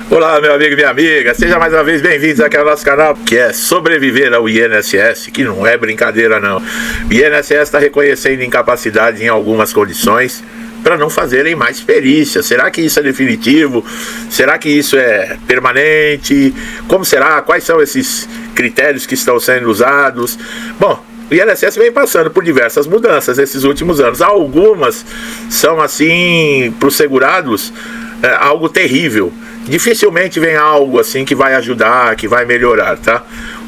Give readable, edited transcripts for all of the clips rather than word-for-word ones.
Olá, meu amigo e minha amiga, seja mais uma vez bem-vindos aqui ao nosso canal, que é sobreviver ao INSS, que não é brincadeira não. O INSS está reconhecendo incapacidade em algumas condições para não fazerem mais perícias. Será que isso é definitivo? Será que isso é permanente? Como será? Quais são esses critérios que estão sendo usados? Bom, o INSS vem passando por diversas mudanças nesses últimos anos. Algumas são assim, para os segurados, algo terrível. Dificilmente vem algo assim que vai ajudar, que vai melhorar, tá?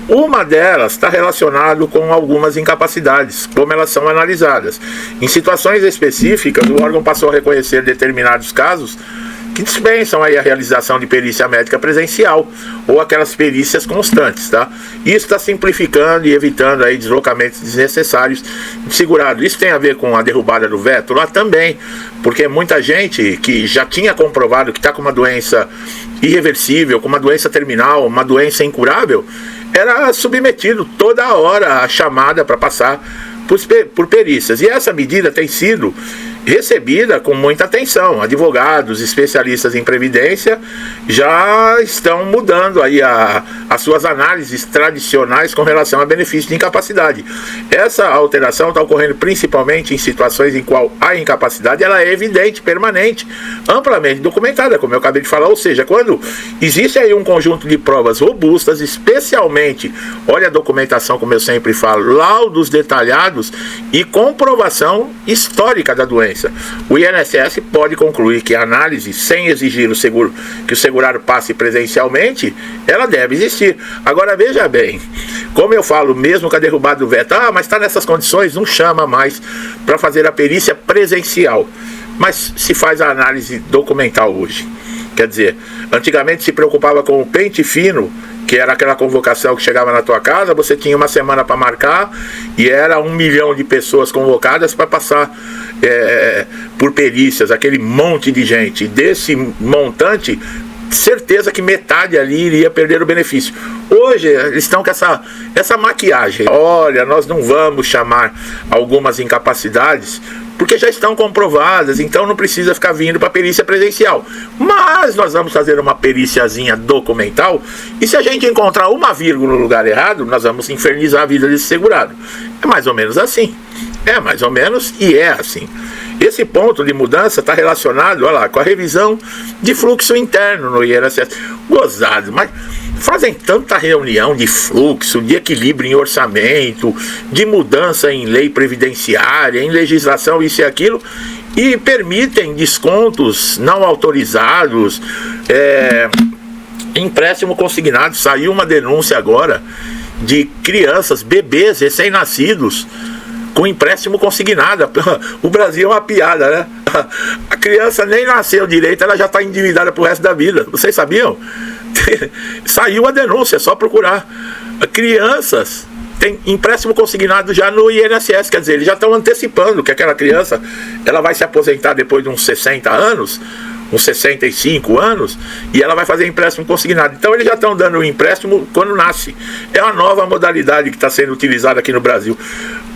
Uma delas está relacionada com algumas incapacidades, como elas são analisadas. Em situações específicas, o órgão passou a reconhecer determinados casos que dispensam aí a realização de perícia médica presencial ou aquelas perícias constantes, tá? Isso está simplificando e evitando aí deslocamentos desnecessários de segurado. Isso tem a ver com a derrubada do veto lá também, porque muita gente que já tinha comprovado que está com uma doença irreversível, com uma doença terminal, uma doença incurável, era submetido toda hora à chamada para passar por perícias. E essa medida tem sido recebida com muita atenção. Advogados, especialistas em previdência já estão mudando aí as suas análises tradicionais com relação a benefício de incapacidade. Essa alteração está ocorrendo principalmente em situações em qual a incapacidade ela é evidente, permanente, amplamente documentada, como eu acabei de falar. Ou seja, quando existe aí um conjunto de provas robustas, especialmente, olha a documentação, como eu sempre falo, laudos detalhados e comprovação histórica da doença. O INSS pode concluir que a análise, sem exigir que o segurado passe presencialmente, ela deve existir. Agora veja bem, como eu falo, mesmo com a derrubada do veto, mas está nessas condições, não chama mais para fazer a perícia presencial. Mas se faz a análise documental hoje. Quer dizer, antigamente se preocupava com o pente fino, que era aquela convocação que chegava na tua casa, você tinha uma semana para marcar e era 1 milhão de pessoas convocadas para passar por perícias, aquele monte de gente. Desse montante, certeza que metade ali iria perder o benefício. Hoje eles estão com essa maquiagem. Olha, nós não vamos chamar algumas incapacidades porque já estão comprovadas, então não precisa ficar vindo para perícia presencial. Mas nós vamos fazer uma períciazinha documental, e se a gente encontrar uma vírgula no lugar errado, nós vamos infernizar a vida desse segurado. É mais ou menos assim. É mais ou menos e é assim. Esse ponto de mudança está relacionado, olha lá, com a revisão de fluxo interno no INSS. Gozado, mas fazem tanta reunião de fluxo, de equilíbrio em orçamento, de mudança em lei previdenciária, em legislação, isso e aquilo, e permitem descontos não autorizados, empréstimo consignado. Saiu uma denúncia agora de crianças, bebês recém-nascidos, com empréstimo consignado. O Brasil é uma piada, né? A criança nem nasceu direito, ela já está endividada pro resto da vida. Vocês sabiam? Saiu a denúncia, é só procurar. Crianças têm empréstimo consignado já no INSS, quer dizer, eles já estão antecipando que aquela criança ela vai se aposentar depois de uns 60 anos, uns 65 anos, e ela vai fazer empréstimo consignado. Então eles já estão dando o empréstimo quando nasce. É uma nova modalidade que está sendo utilizada aqui no Brasil.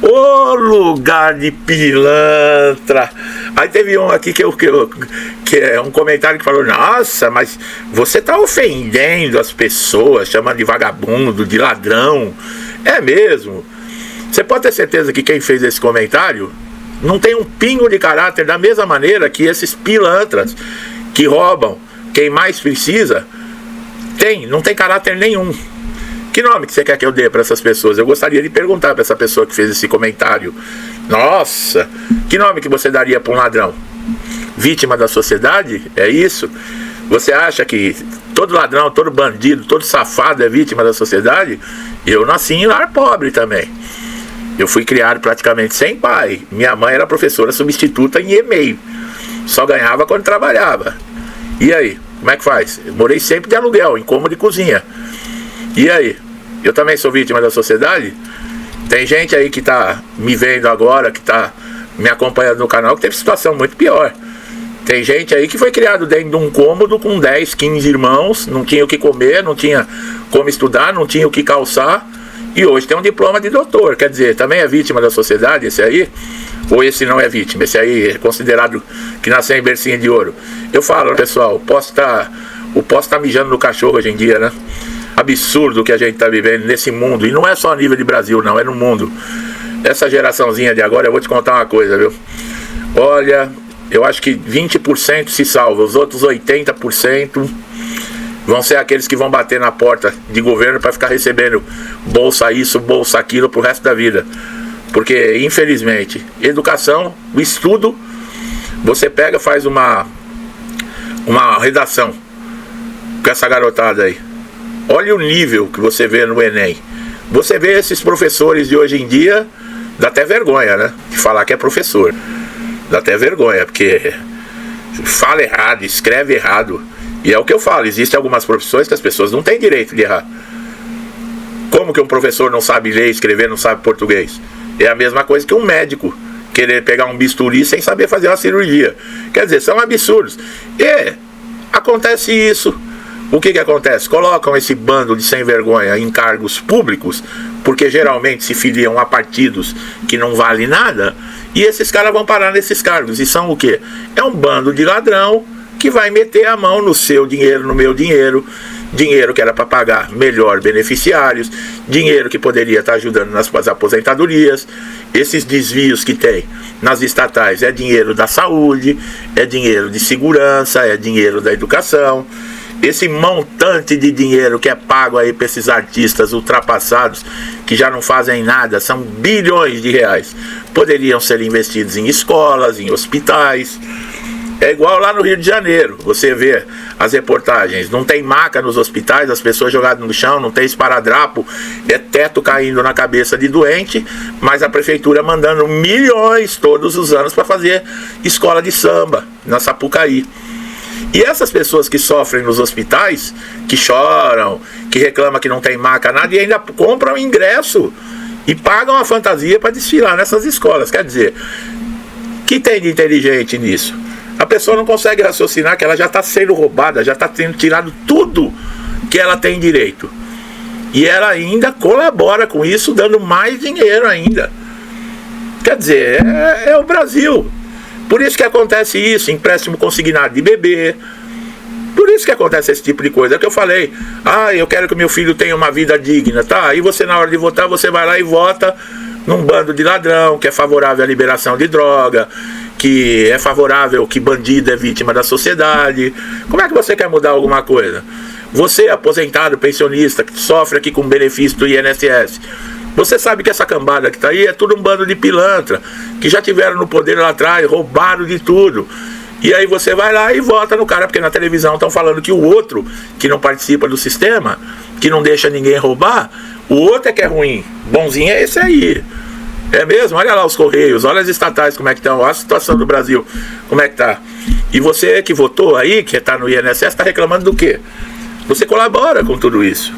Ô lugar de pilantra! Aí teve um aqui que é um comentário que falou: nossa, mas você está ofendendo as pessoas, chamando de vagabundo, de ladrão. É mesmo? Você pode ter certeza que quem fez esse comentário não tem um pingo de caráter, da mesma maneira que esses pilantras que roubam quem mais precisa não tem caráter nenhum. Que nome que você quer que eu dê para essas pessoas? Eu gostaria de perguntar para essa pessoa que fez esse comentário. Nossa, que nome que você daria para um ladrão? Vítima da sociedade? É isso? Você acha que todo ladrão, todo bandido, todo safado é vítima da sociedade? Eu nasci em lar pobre também. Eu fui criado praticamente sem pai. Minha mãe era professora substituta em e-mail. Só ganhava quando trabalhava. E aí, como é que faz? Eu morei sempre de aluguel, em cômodo de cozinha. E aí? Eu também sou vítima da sociedade? Tem gente aí que está me vendo agora, que está me acompanhando no canal, que teve situação muito pior. Tem gente aí que foi criado dentro de um cômodo com 10, 15 irmãos, não tinha o que comer, não tinha como estudar, não tinha o que calçar, e hoje tem um diploma de doutor. Quer dizer, também é vítima da sociedade esse aí? Ou esse não é vítima? Esse aí é considerado que nasceu em bercinho de ouro? Eu falo, pessoal, posso estar O poste tá mijando no cachorro hoje em dia, né? Absurdo que a gente tá vivendo nesse mundo. E não é só a nível de Brasil, não, é no mundo. Essa geraçãozinha de agora, eu vou te contar uma coisa, viu? Olha, eu acho que 20% se salva, os outros 80% vão ser aqueles que vão bater na porta de governo para ficar recebendo bolsa isso, bolsa aquilo pro resto da vida. Porque, infelizmente, educação, o estudo, você pega, faz uma redação com essa garotada aí. Olha o nível que você vê no Enem. Você vê esses professores de hoje em dia, dá até vergonha, né? De falar que é professor. Dá até vergonha, porque fala errado, escreve errado. E é o que eu falo, existem algumas profissões que as pessoas não têm direito de errar. Como que um professor não sabe ler, escrever, não sabe português? É a mesma coisa que um médico querer pegar um bisturi sem saber fazer uma cirurgia. Quer dizer, são absurdos. E acontece isso. O que acontece? Colocam esse bando de sem vergonha em cargos públicos, porque geralmente se filiam a partidos que não valem nada, e esses caras vão parar nesses cargos. E são o quê? É um bando de ladrão que vai meter a mão no seu dinheiro, no meu dinheiro, dinheiro que era para pagar melhor beneficiários, dinheiro que poderia estar ajudando nas aposentadorias. Esses desvios que tem nas estatais é dinheiro da saúde, é dinheiro de segurança, é dinheiro da educação. Esse montante de dinheiro que é pago aí para esses artistas ultrapassados, que já não fazem nada, são bilhões de reais, poderiam ser investidos em escolas, em hospitais. É igual lá no Rio de Janeiro, você vê as reportagens, não tem maca nos hospitais, as pessoas jogadas no chão, não tem esparadrapo, é teto caindo na cabeça de doente, mas a prefeitura mandando milhões todos os anos para fazer escola de samba na Sapucaí. E essas pessoas que sofrem nos hospitais, que choram, que reclamam que não tem maca, nada, e ainda compram ingresso e pagam a fantasia para desfilar nessas escolas. Quer dizer, o que tem de inteligente nisso? A pessoa não consegue raciocinar que ela já está sendo roubada, já está tendo tirado tudo que ela tem direito. E ela ainda colabora com isso, dando mais dinheiro ainda. Quer dizer, é o Brasil. Por isso que acontece isso, empréstimo consignado de bebê. Por isso que acontece esse tipo de coisa. É o que eu falei. Eu quero que meu filho tenha uma vida digna. Tá, aí você na hora de votar, você vai lá e vota num bando de ladrão, que é favorável à liberação de droga, que é favorável que bandido é vítima da sociedade. Como é que você quer mudar alguma coisa? Você, aposentado, pensionista, que sofre aqui com benefício do INSS, você sabe que essa cambada que tá aí é tudo um bando de pilantra, que já tiveram no poder lá atrás, roubaram de tudo. E aí você vai lá e vota no cara, porque na televisão estão falando que o outro, que não participa do sistema, que não deixa ninguém roubar, o outro é que é ruim. Bonzinho é esse aí. É mesmo? Olha lá os Correios, olha as estatais como é que estão, olha a situação do Brasil, como é que tá. E você que votou aí, que tá no INSS, está reclamando do quê? Você colabora com tudo isso.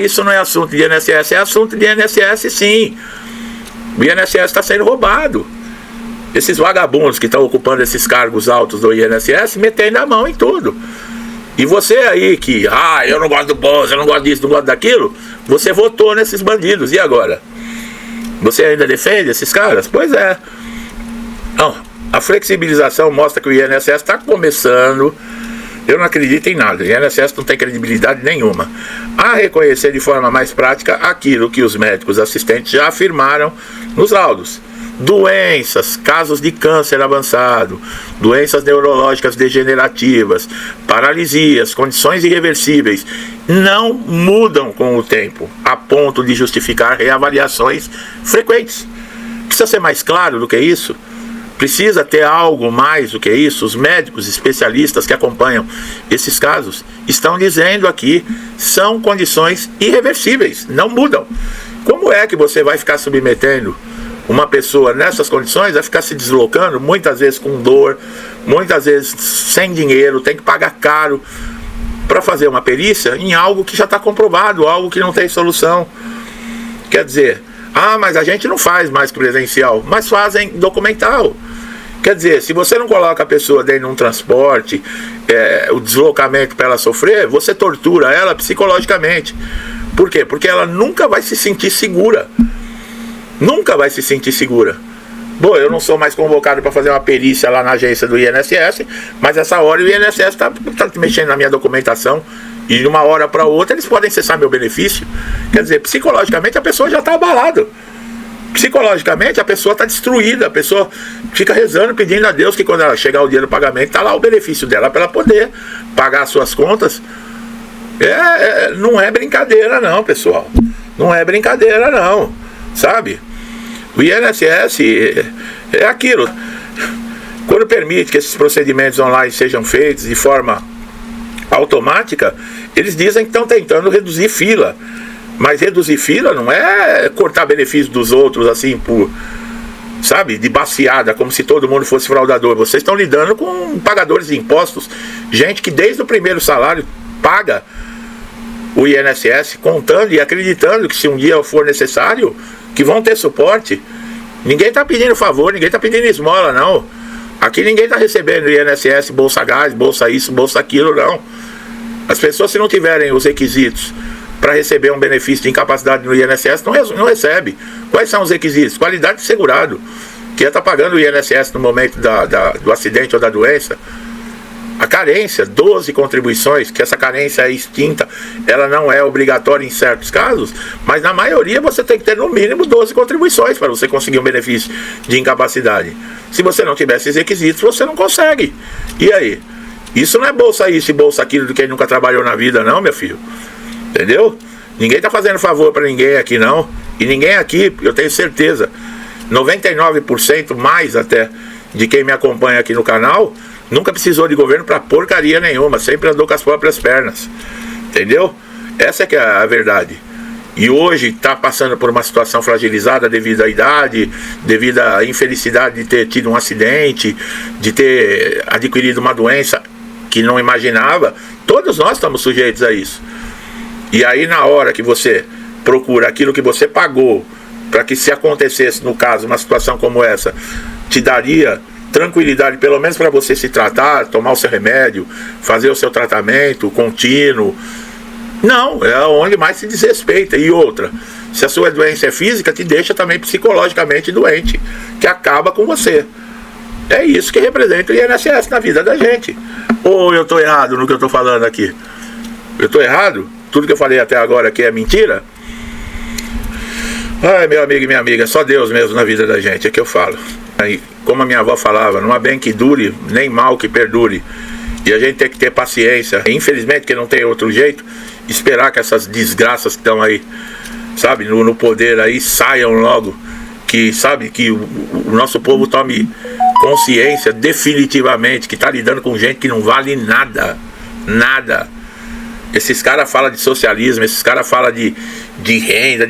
Isso não é assunto de INSS, é assunto de INSS sim. O INSS está sendo roubado. Esses vagabundos que estão ocupando esses cargos altos do INSS metendo a mão em tudo. E você aí que, eu não gosto do Bozo, eu não gosto disso, não gosto daquilo, você votou nesses bandidos, e agora? Você ainda defende esses caras? Pois é. Não, a flexibilização mostra que o INSS está começando. Eu não acredito em nada, o INSS não tem credibilidade nenhuma a reconhecer de forma mais prática aquilo que os médicos assistentes já afirmaram nos laudos. Doenças, casos de câncer avançado, doenças neurológicas degenerativas, paralisias, condições irreversíveis, não mudam com o tempo, a ponto de justificar reavaliações frequentes. Precisa ser mais claro do que isso? Precisa ter algo mais do que isso? Os médicos especialistas que acompanham esses casos estão dizendo aqui, são condições irreversíveis, não mudam. Como é que você vai ficar submetendo uma pessoa nessas condições a ficar se deslocando, muitas vezes com dor, muitas vezes sem dinheiro, tem que pagar caro para fazer uma perícia em algo que já está comprovado, algo que não tem solução? Quer dizer, mas a gente não faz mais presencial, mas fazem documental. Quer dizer, se você não coloca a pessoa dentro de um transporte, o deslocamento para ela sofrer, você tortura ela psicologicamente. Por quê? Porque ela nunca vai se sentir segura. Nunca vai se sentir segura. Bom, eu não sou mais convocado para fazer uma perícia lá na agência do INSS, mas essa hora o INSS está mexendo na minha documentação e de uma hora para outra eles podem cessar meu benefício. Quer dizer, psicologicamente a pessoa já está abalada. Psicologicamente a pessoa está destruída, a pessoa fica rezando, pedindo a Deus que quando ela chegar o dia do pagamento, está lá o benefício dela para ela poder pagar as suas contas. Não é brincadeira não, pessoal. Não é brincadeira não, sabe? O INSS é aquilo. Quando permite que esses procedimentos online sejam feitos de forma automática, eles dizem que estão tentando reduzir fila. Mas reduzir fila não é cortar benefício dos outros assim por, sabe, de baciada, como se todo mundo fosse fraudador. Vocês estão lidando com pagadores de impostos, gente que desde o primeiro salário paga o INSS, contando e acreditando que se um dia for necessário, que vão ter suporte. Ninguém está pedindo favor, ninguém está pedindo esmola, não. Aqui ninguém está recebendo INSS, bolsa gás, bolsa isso, bolsa aquilo, não. As pessoas, se não tiverem os requisitos para receber um benefício de incapacidade no INSS, não recebe. Quais são os requisitos? Qualidade de segurado, que está pagando o INSS no momento do acidente ou da doença. A carência, 12 contribuições, que essa carência é extinta, ela não é obrigatória em certos casos, mas na maioria você tem que ter no mínimo 12 contribuições para você conseguir um benefício de incapacidade. Se você não tiver esses requisitos, você não consegue. E aí? Isso não é bolsa isso e bolsa aquilo de quem nunca trabalhou na vida não, meu filho. Entendeu? Ninguém está fazendo favor para ninguém aqui não. E ninguém aqui, eu tenho certeza, 99% mais até de quem me acompanha aqui no canal, nunca precisou de governo para porcaria nenhuma, sempre andou com as próprias pernas. Entendeu? Essa é que é a verdade. E hoje está passando por uma situação fragilizada devido à idade, devido à infelicidade de ter tido um acidente, de ter adquirido uma doença que não imaginava. Todos nós estamos sujeitos a isso. E aí na hora que você procura aquilo que você pagou, para que se acontecesse, no caso, uma situação como essa, te daria tranquilidade, pelo menos para você se tratar, tomar o seu remédio, fazer o seu tratamento contínuo. Não, é onde mais se desrespeita. E outra, se a sua doença é física, te deixa também psicologicamente doente, que acaba com você. É isso que representa o INSS na vida da gente. Ou eu estou errado no que eu estou falando aqui? Eu estou errado? Tudo que eu falei até agora aqui é mentira? Ai, meu amigo e minha amiga, só Deus mesmo na vida da gente, é que eu falo. Aí, como a minha avó falava, não há bem que dure, nem mal que perdure. E a gente tem que ter paciência, infelizmente, que não tem outro jeito, esperar que essas desgraças que estão aí, sabe, no poder aí, saiam logo. Que, sabe, que o nosso povo tome consciência definitivamente que está lidando com gente que não vale nada. Nada. Esses caras falam de socialismo, esses caras falam de renda,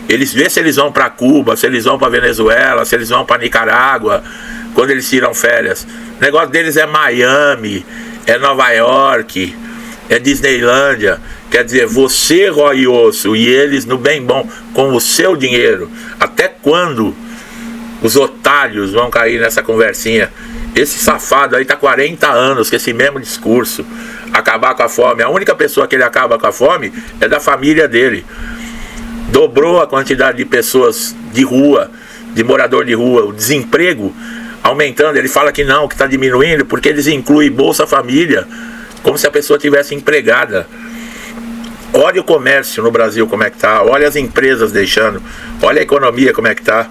eles vê se eles vão para Cuba, se eles vão para Venezuela, se eles vão para Nicarágua, quando eles tiram férias. O negócio deles é Miami, é Nova York, é Disneylândia. Quer dizer, você rói osso e eles no bem bom, com o seu dinheiro. Até quando os otários vão cair nessa conversinha? Esse safado aí tá 40 anos com esse mesmo discurso. Acabar com a fome. A única pessoa que ele acaba com a fome é da família dele. Dobrou a quantidade de pessoas de rua, de morador de rua, o desemprego aumentando. Ele fala que não, que está diminuindo, porque eles incluem Bolsa Família, como se a pessoa tivesse empregada. Olha o comércio no Brasil como é que tá, olha as empresas deixando, olha a economia como é que tá.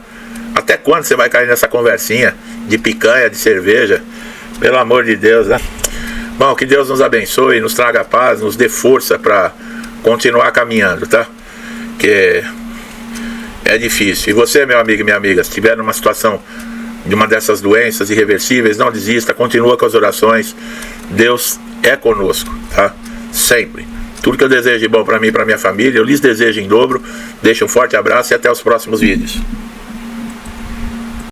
Até quando você vai cair nessa conversinha de picanha, de cerveja? Pelo amor de Deus, né? Bom, que Deus nos abençoe, nos traga paz, nos dê força para continuar caminhando, tá? Que é difícil. E você, meu amigo e minha amiga, se estiver numa situação de uma dessas doenças irreversíveis, não desista, continua com as orações. Deus é conosco, tá? Sempre. Tudo que eu desejo de bom para mim e para minha família, eu lhes desejo em dobro. Deixo um forte abraço e até os próximos vídeos.